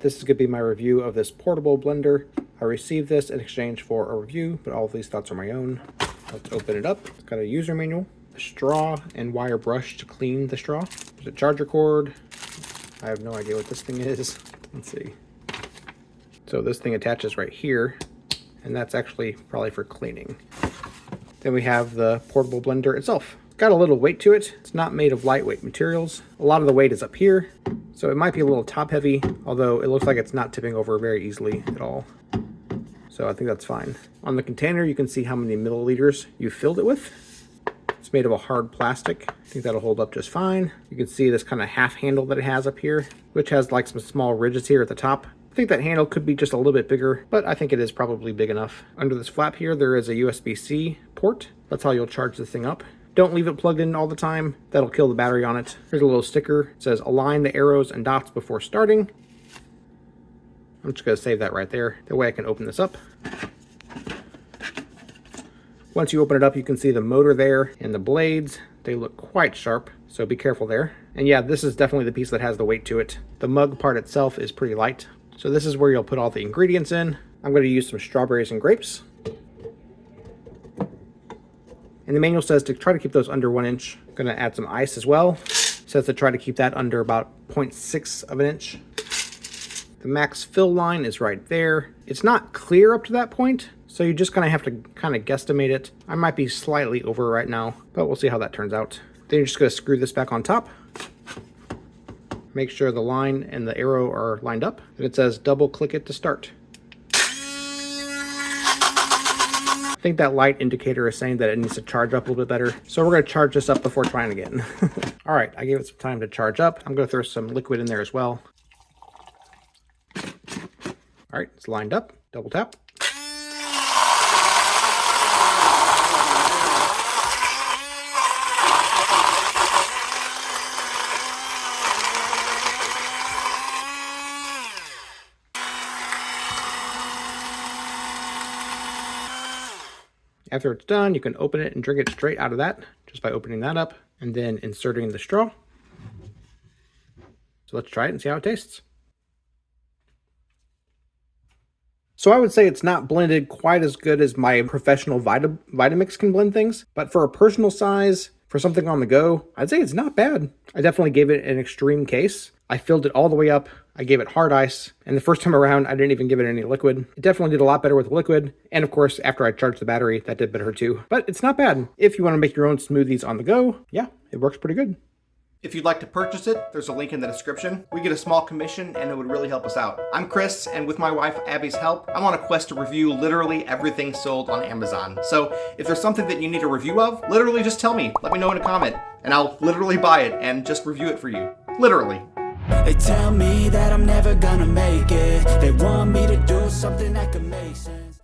This is going to be my review of this portable blender. I received this in exchange for a review, but all of these thoughts are my own. Let's open it up. It's got a user manual, a straw and wire brush to clean the straw. There's a charger cord. I have no idea what this thing is. Let's see. So this thing attaches right here, and that's actually probably for cleaning. Then we have the portable blender itself. Got a little weight to it. It's not made of lightweight materials. A lot of the weight is up here, so it might be a little top heavy, although it looks like it's not tipping over very easily at all. So I think that's fine. On the container, you can see how many milliliters you filled it with. It's made of a hard plastic. I think that'll hold up just fine. You can see this kind of half handle that it has up here, which has like some small ridges here at the top. I think that handle could be just a little bit bigger, but I think it is probably big enough. Under this flap here, there is a USB-C port. That's how you'll charge this thing up. Don't leave it plugged in all the time. That'll kill the battery on it. Here's a little sticker. It says align the arrows and dots before starting. I'm just going to save that right there. That way I can open this up. Once you open it up, you can see the motor there and the blades. They look quite sharp, so be careful there. And yeah, this is definitely the piece that has the weight to it. The mug part itself is pretty light. So this is where you'll put all the ingredients in. I'm going to use some strawberries and grapes. And the manual says to try to keep those under 1 inch. I'm going to add some ice as well. It says to try to keep that under about 0.6 of an inch. The max fill line is right there. It's not clear up to that point, so you just kind of have to kind of guesstimate it. I might be slightly over right now, but we'll see how that turns out. Then you're just going to screw this back on top. Make sure the line and the arrow are lined up. And it says double click it to start. I think that light indicator is saying that it needs to charge up a little bit better. So we're going to charge this up before trying again. All right, I gave it some time to charge up. I'm going to throw some liquid in there as well. All right, it's lined up. Double tap. After it's done, you can open it and drink it straight out of that just by opening that up and then inserting the straw. So let's try it and see how it tastes. So I would say it's not blended quite as good as my professional Vitamix can blend things, but for a personal size, for something on the go, I'd say it's not bad. I definitely gave it an extreme case. I filled it all the way up. I gave it hard ice, and the first time around, I didn't even give it any liquid. It definitely did a lot better with liquid, and of course, after I charged the battery, that did better too. But it's not bad. If you want to make your own smoothies on the go, yeah, it works pretty good. If you'd like to purchase it, there's a link in the description. We get a small commission and it would really help us out. I'm Chris, and with my wife Abby's help, I'm on a quest to review literally everything sold on Amazon. So if there's something that you need a review of, literally just tell me. Let me know in a comment, and I'll literally buy it and just review it for you. Literally. They tell me that I'm never gonna make it. They want me to do something that could make sense.